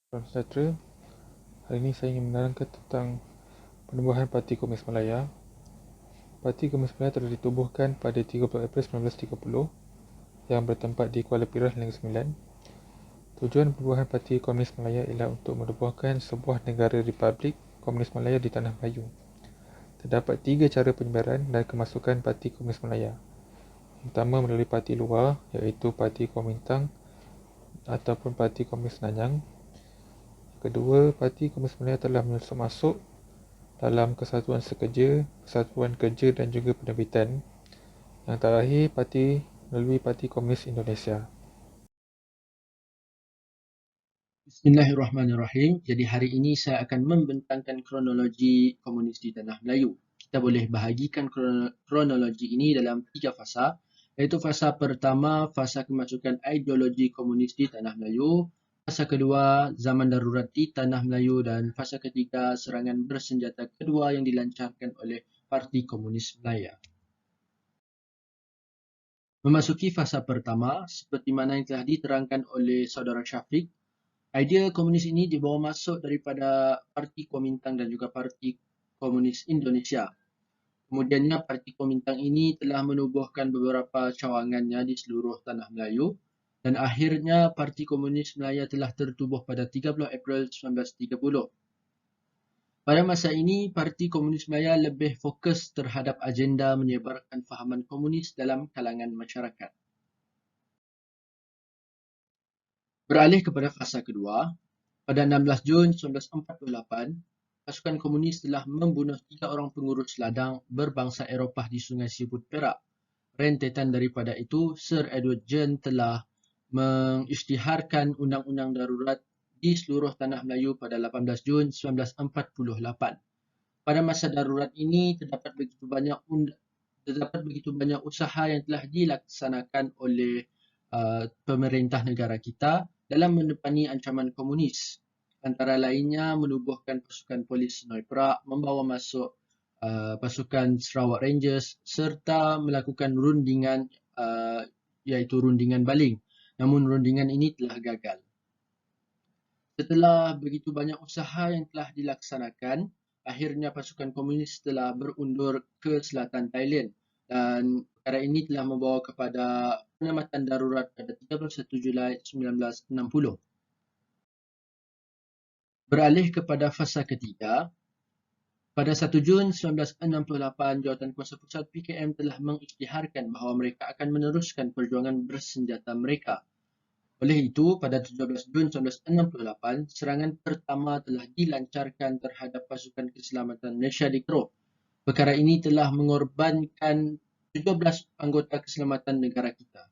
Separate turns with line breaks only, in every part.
Salam sejahtera. Hari ini saya ingin menerangkan tentang penubuhan Parti Komunis Malaya. Parti Komunis Malaya telah ditubuhkan pada 30 April 1930 yang bertempat di Kuala Pirah, Negeri Sembilan. Tujuan penubuhan Parti Komunis Malaya ialah untuk menubuhkan sebuah negara Republik Komunis Malaya di Tanah Melayu. Terdapat 3 cara penyebaran dan kemasukan Parti Komunis Malaya. Yang pertama melalui parti luar, iaitu Parti Kuomintang ataupun Parti Komunis Nanyang. Kedua, Parti Komunis Malaya telah masuk dalam Kesatuan Sekerja, Kesatuan Kerja dan juga Penerbitan. Yang terakhir, melalui Parti Komunis Indonesia.
Bismillahirrahmanirrahim. Jadi hari ini saya akan membentangkan kronologi komunis di Tanah Melayu. Kita boleh bahagikan kronologi ini dalam 3 fasa, iaitu fasa pertama, fasa kemasukan ideologi komunis di Tanah Melayu, fasa kedua, zaman darurat di Tanah Melayu, dan fasa ketiga, serangan bersenjata kedua yang dilancarkan oleh Parti Komunis Malaya. Memasuki fasa pertama, seperti mana yang telah diterangkan oleh saudara Syafiq, idea komunis ini dibawa masuk daripada Parti Kuomintang dan juga Parti Komunis Indonesia. Kemudiannya Parti Kuomintang ini telah menubuhkan beberapa cawangannya di seluruh Tanah Melayu dan akhirnya Parti Komunis Malaya telah tertubuh pada 30 April 1930. Pada masa ini, Parti Komunis Malaya lebih fokus terhadap agenda menyebarkan fahaman komunis dalam kalangan masyarakat. Beralih kepada fasa kedua, pada 16 Jun 1948, pasukan komunis telah membunuh 3 orang pengurus ladang berbangsa Eropah di Sungai Sibut, Perak. Rentetan daripada itu, Sir Edward Gen telah mengisytiharkan undang-undang darurat di seluruh Tanah Melayu pada 18 Jun 1948. Pada masa darurat ini, terdapat begitu banyak usaha yang telah dilaksanakan oleh pemerintah negara kita dalam menepani ancaman komunis. Antara lainnya menubuhkan pasukan polis Senoi Perak, membawa masuk pasukan Sarawak Rangers serta melakukan rundingan iaitu rundingan baling. Namun rundingan ini telah gagal. Setelah begitu banyak usaha yang telah dilaksanakan, akhirnya pasukan komunis telah berundur ke selatan Thailand dan perkara ini telah membawa kepada pengamatan darurat pada 31 Julai 1960. Beralih kepada fasa ketiga, pada 1 Jun 1968, Jawatankuasa Pusat PKM telah mengisytiharkan bahawa mereka akan meneruskan perjuangan bersenjata mereka. Oleh itu, pada 17 Jun 1968, serangan pertama telah dilancarkan terhadap pasukan keselamatan Malaysia di Kro. Perkara ini telah mengorbankan 17 anggota keselamatan negara kita.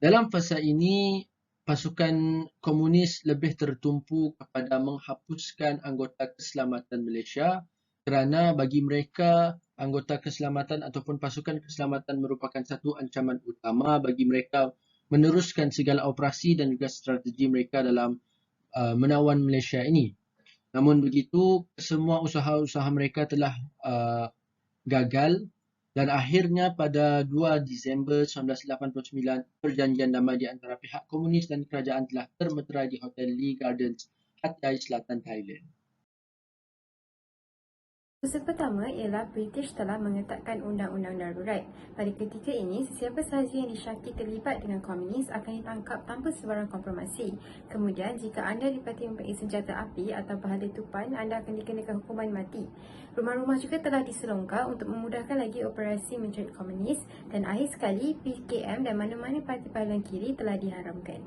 Dalam fasa ini, pasukan komunis lebih tertumpu kepada menghapuskan anggota keselamatan Malaysia kerana bagi mereka anggota keselamatan ataupun pasukan keselamatan merupakan satu ancaman utama bagi mereka meneruskan segala operasi dan juga strategi mereka dalam menawan Malaysia ini. Namun begitu, semua usaha-usaha mereka telah gagal dan akhirnya pada 2 Disember 1989, perjanjian damai di antara pihak komunis dan kerajaan telah termeterai di Hotel Lee Gardens, Hat Yai, Selatan Thailand.
Usaha pertama ialah British telah mengetatkan undang-undang darurat. Pada ketika ini, sesiapa sahaja yang disyaki terlibat dengan komunis akan ditangkap tanpa sebarang konfirmasi. Kemudian, jika anda dipati mempunyai senjata api atau bahan letupan, anda akan dikenakan hukuman mati. Rumah-rumah juga telah diselongkar untuk memudahkan lagi operasi mencari komunis dan akhir sekali, PKM dan mana-mana parti paling kiri telah diharamkan.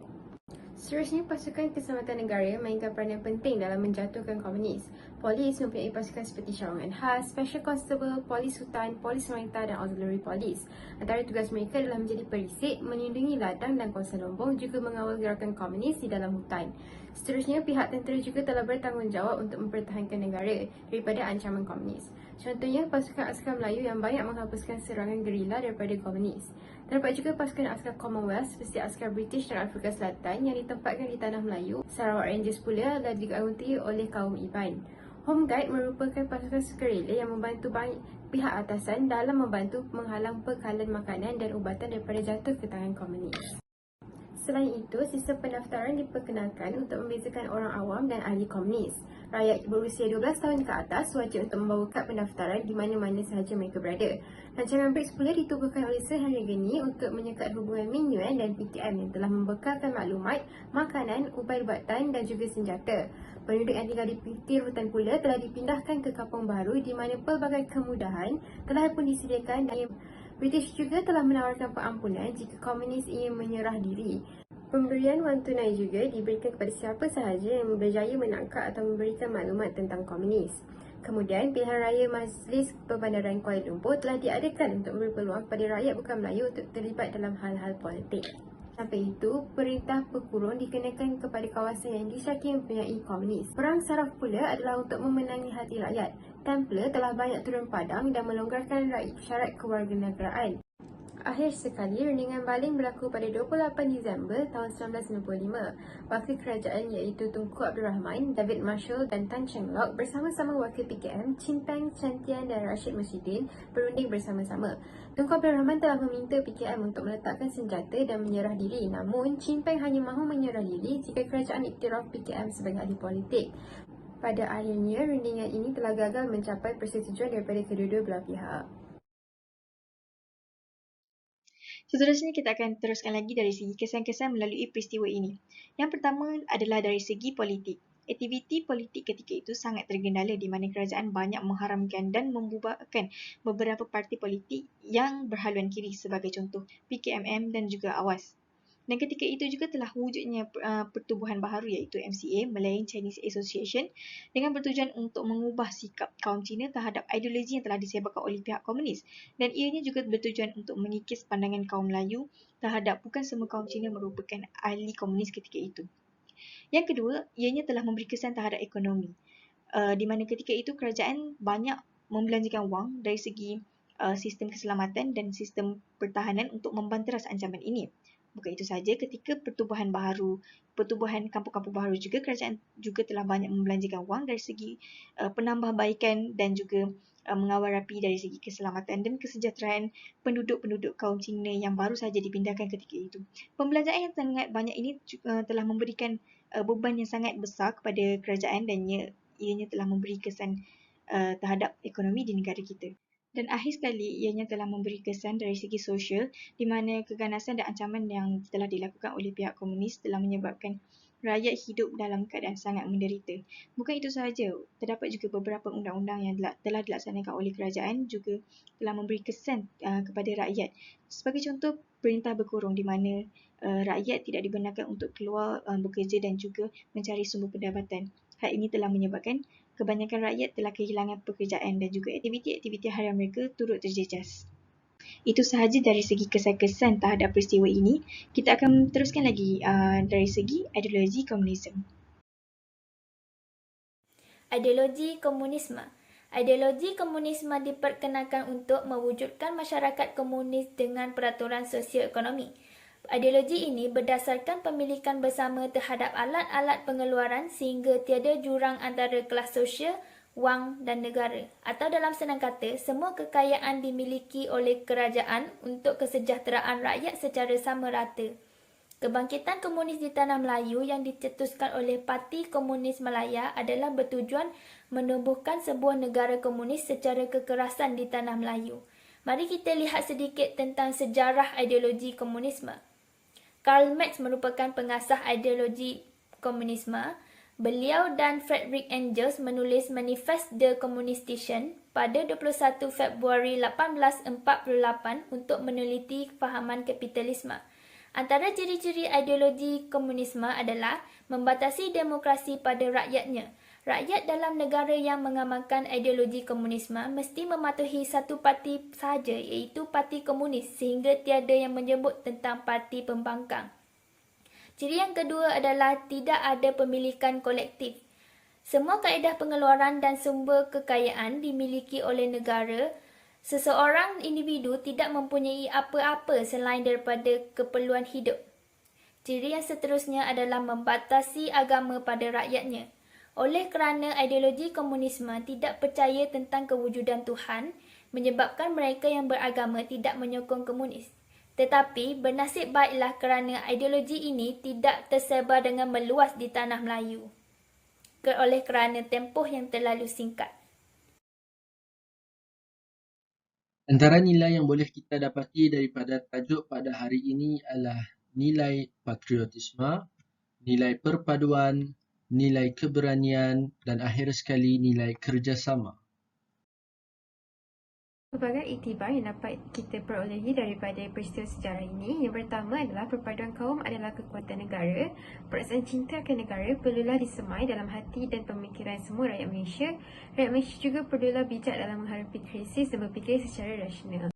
Seterusnya, pasukan keselamatan negara mainkan peranan penting dalam menjatuhkan komunis. Polis mempunyai pasukan seperti cawangan khas, Special Constable, Polis Hutan, Polis Wanita dan Auxiliary Polis. Antara tugas mereka adalah menjadi perisik, melindungi ladang dan kawasan lombong, juga mengawal gerakan komunis di dalam hutan. Seterusnya, pihak tentera juga telah bertanggungjawab untuk mempertahankan negara daripada ancaman komunis. Contohnya, pasukan askar Melayu yang banyak menghapuskan serangan gerila daripada komunis. Terdapat juga pasukan askar Commonwealth seperti askar British dan Afrika Selatan yang ditempatkan di Tanah Melayu. Sarawak Rangers pula adalah digaunti oleh kaum Iban. Home Guard merupakan pasukan sukarela yang membantu pihak atasan dalam membantu menghalang bekalan makanan dan ubatan daripada jatuh ke tangan komunis. Selain itu, sistem pendaftaran diperkenalkan untuk membezakan orang awam dan ahli komunis. Rakyat berusia 12 tahun ke atas wajib untuk membawa kad pendaftaran di mana-mana sahaja mereka berada. Rancangan BRICS pula ditubuhkan oleh Sir Henry Geni untuk menyekat hubungan Ming Yuan dan PKM yang telah membekalkan maklumat, makanan, ubat-ubatan dan juga senjata. Penduduk yang tinggal di pinggir hutan pula telah dipindahkan ke kampung baru di mana pelbagai kemudahan telah pun disediakan dan British juga telah menawarkan pengampunan jika komunis ingin menyerah diri. Pemberian wang tunai juga diberikan kepada siapa sahaja yang berjaya menangkap atau memberikan maklumat tentang komunis. Kemudian, pilihan raya Majlis Perbandaran Kuala Lumpur telah diadakan untuk memberi peluang kepada rakyat bukan Melayu untuk terlibat dalam hal-hal politik. Sampai itu, perintah berkurung dikenakan kepada kawasan yang disyaki mempunyai komunis. Perang saraf pula adalah untuk memenangi hati rakyat. Templar telah banyak turun padang dan melonggarkan syarat kewarganegaraan. Akhir sekali, rundingan baling berlaku pada 28 Disember tahun 1995. Wakil kerajaan iaitu Tunku Abdul Rahman, David Marshall dan Tan Cheng Lock bersama-sama wakil PKM, Chin Peng, Chen Tian dan Rashid Muhyiddin berunding bersama-sama. Tunku Abdul Rahman telah meminta PKM untuk meletakkan senjata dan menyerah diri. Namun, Chin Peng hanya mahu menyerah diri jika kerajaan iktiraf PKM sebagai ahli politik. Pada akhirnya, rundingan ini telah gagal mencapai persetujuan daripada kedua-dua belah pihak.
Seterusnya kita akan teruskan lagi dari segi kesan-kesan melalui peristiwa ini. Yang pertama adalah dari segi politik. Aktiviti politik ketika itu sangat tergendala di mana kerajaan banyak mengharamkan dan membubarkan beberapa parti politik yang berhaluan kiri sebagai contoh PKMM dan juga AWAS. Dan ketika itu juga telah wujudnya pertubuhan baharu iaitu MCA, Malayan Chinese Association, dengan bertujuan untuk mengubah sikap kaum Cina terhadap ideologi yang telah disebarkan oleh pihak komunis. Dan ianya juga bertujuan untuk mengikis pandangan kaum Melayu terhadap bukan semua kaum Cina merupakan ahli komunis ketika itu. Yang kedua, ianya telah memberi kesan terhadap ekonomi. Di mana ketika itu kerajaan banyak membelanjakan wang dari segi sistem keselamatan dan sistem pertahanan untuk membanteras ancaman ini. Bukan itu sahaja, ketika pertubuhan kampung-kampung baharu juga, kerajaan juga telah banyak membelanjakan wang dari segi penambahbaikan dan juga mengawal rapi dari segi keselamatan dan kesejahteraan penduduk-penduduk kaum Cina yang baru saja dipindahkan ketika itu. Pembelanjaan yang sangat banyak ini telah memberikan beban yang sangat besar kepada kerajaan dan ianya telah memberi kesan terhadap ekonomi di negara kita. Dan akhir sekali, ianya telah memberi kesan dari segi sosial di mana keganasan dan ancaman yang telah dilakukan oleh pihak komunis telah menyebabkan rakyat hidup dalam keadaan sangat menderita. Bukan itu sahaja, terdapat juga beberapa undang-undang yang telah dilaksanakan oleh kerajaan juga telah memberi kesan kepada rakyat. Sebagai contoh, perintah berkurung di mana rakyat tidak dibenarkan untuk keluar bekerja dan juga mencari sumber pendapatan. Hal ini telah menyebabkan kebanyakan rakyat telah kehilangan pekerjaan dan juga aktiviti-aktiviti harian mereka turut terjejas. Itu sahaja dari segi kesan-kesan terhadap peristiwa ini. Kita akan teruskan lagi dari segi ideologi komunisme.
Ideologi komunisme. Ideologi komunisme diperkenalkan untuk mewujudkan masyarakat komunis dengan peraturan sosioekonomi. Ideologi ini berdasarkan pemilikan bersama terhadap alat-alat pengeluaran sehingga tiada jurang antara kelas sosial, wang dan negara. Atau dalam senang kata, semua kekayaan dimiliki oleh kerajaan untuk kesejahteraan rakyat secara sama rata. Kebangkitan komunis di Tanah Melayu yang dicetuskan oleh Parti Komunis Malaya adalah bertujuan menubuhkan sebuah negara komunis secara kekerasan di Tanah Melayu. Mari kita lihat sedikit tentang sejarah ideologi komunisme. Karl Marx merupakan pengasas ideologi komunisme. Beliau dan Friedrich Engels menulis Manifest der Kommunistischen pada 21 Februari 1848 untuk meneliti fahaman kapitalisme. Antara ciri-ciri ideologi komunisme adalah membatasi demokrasi pada rakyatnya. Rakyat dalam negara yang mengamalkan ideologi komunisme mesti mematuhi satu parti sahaja iaitu Parti Komunis sehingga tiada yang menyebut tentang parti pembangkang. Ciri yang kedua adalah tidak ada pemilikan kolektif. Semua kaedah pengeluaran dan sumber kekayaan dimiliki oleh negara. Seseorang individu tidak mempunyai apa-apa selain daripada keperluan hidup. Ciri yang seterusnya adalah membatasi agama pada rakyatnya. Oleh kerana ideologi komunisme tidak percaya tentang kewujudan Tuhan, menyebabkan mereka yang beragama tidak menyokong komunis. Tetapi bernasib baiklah kerana ideologi ini tidak tersebar dengan meluas di tanah Melayu oleh kerana tempoh yang terlalu singkat.
Antara nilai yang boleh kita dapati daripada tajuk pada hari ini adalah nilai patriotisme, nilai perpaduan, nilai keberanian dan akhir sekali nilai kerjasama.
Pelbagai iktibar yang dapat kita perolehi daripada peristiwa sejarah ini. Yang pertama adalah perpaduan kaum adalah kekuatan negara. Perasaan cinta akan negara perlulah disemai dalam hati dan pemikiran semua rakyat Malaysia. Rakyat Malaysia juga perlulah bijak dalam menghadapi krisis dan berfikir secara rasional.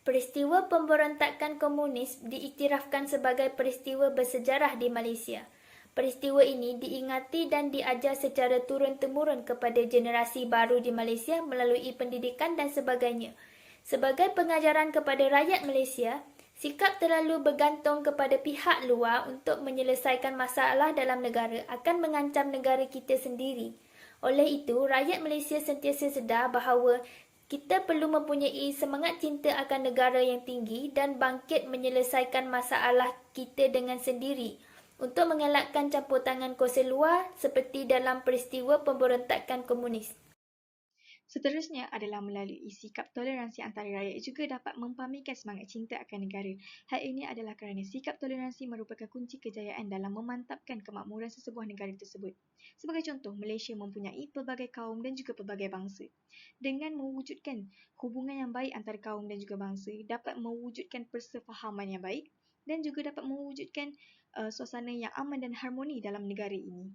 Peristiwa pemberontakan komunis diiktirafkan sebagai peristiwa bersejarah di Malaysia. Peristiwa ini diingati dan diajar secara turun-temurun kepada generasi baru di Malaysia melalui pendidikan dan sebagainya. Sebagai pengajaran kepada rakyat Malaysia, sikap terlalu bergantung kepada pihak luar untuk menyelesaikan masalah dalam negara akan mengancam negara kita sendiri. Oleh itu, rakyat Malaysia sentiasa sedar bahawa kita perlu mempunyai semangat cinta akan negara yang tinggi dan bangkit menyelesaikan masalah kita dengan sendiri untuk mengelakkan campur tangan kuasa luar seperti dalam peristiwa pemberontakan komunis.
Seterusnya adalah melalui sikap toleransi antara rakyat juga dapat mempamerkan semangat cinta akan negara. Hal ini adalah kerana sikap toleransi merupakan kunci kejayaan dalam memantapkan kemakmuran sesebuah negara tersebut. Sebagai contoh, Malaysia mempunyai pelbagai kaum dan juga pelbagai bangsa. Dengan mewujudkan hubungan yang baik antara kaum dan juga bangsa, dapat mewujudkan persefahaman yang baik dan juga dapat mewujudkan suasana yang aman dan harmoni dalam negara ini.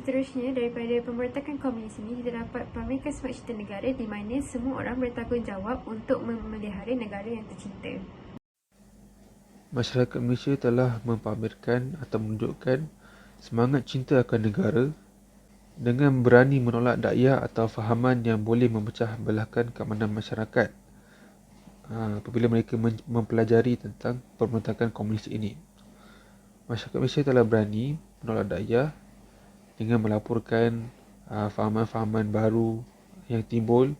Seterusnya, daripada pemberontakan komunis ini, kita dapat pamerkan semangat cinta negara di mana semua orang bertanggungjawab untuk memelihara negara yang tercinta.
Masyarakat Malaysia telah mempamerkan atau menunjukkan semangat cinta akan negara dengan berani menolak dakwah atau fahaman yang boleh memecah belahkan keamanan masyarakat apabila mereka mempelajari tentang pemberontakan komunis ini. Masyarakat Malaysia telah berani menolak dakwah dengan melaporkan fahaman-fahaman baru yang timbul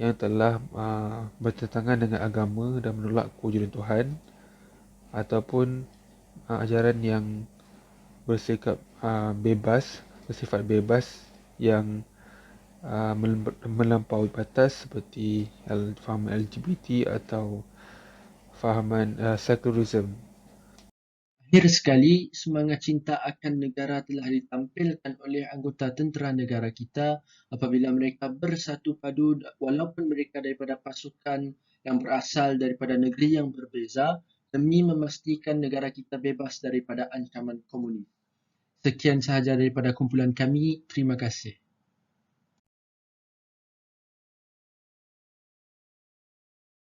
yang telah bertentangan dengan agama dan menolak kewujudan Tuhan ataupun ajaran yang bersifat bebas yang melampaui batas seperti fahaman LGBT atau fahaman secularism.
Akhir sekali, semangat cinta akan negara telah ditampilkan oleh anggota tentera negara kita apabila mereka bersatu padu walaupun mereka daripada pasukan yang berasal daripada negeri yang berbeza demi memastikan negara kita bebas daripada ancaman komunis. Sekian sahaja daripada kumpulan kami. Terima kasih.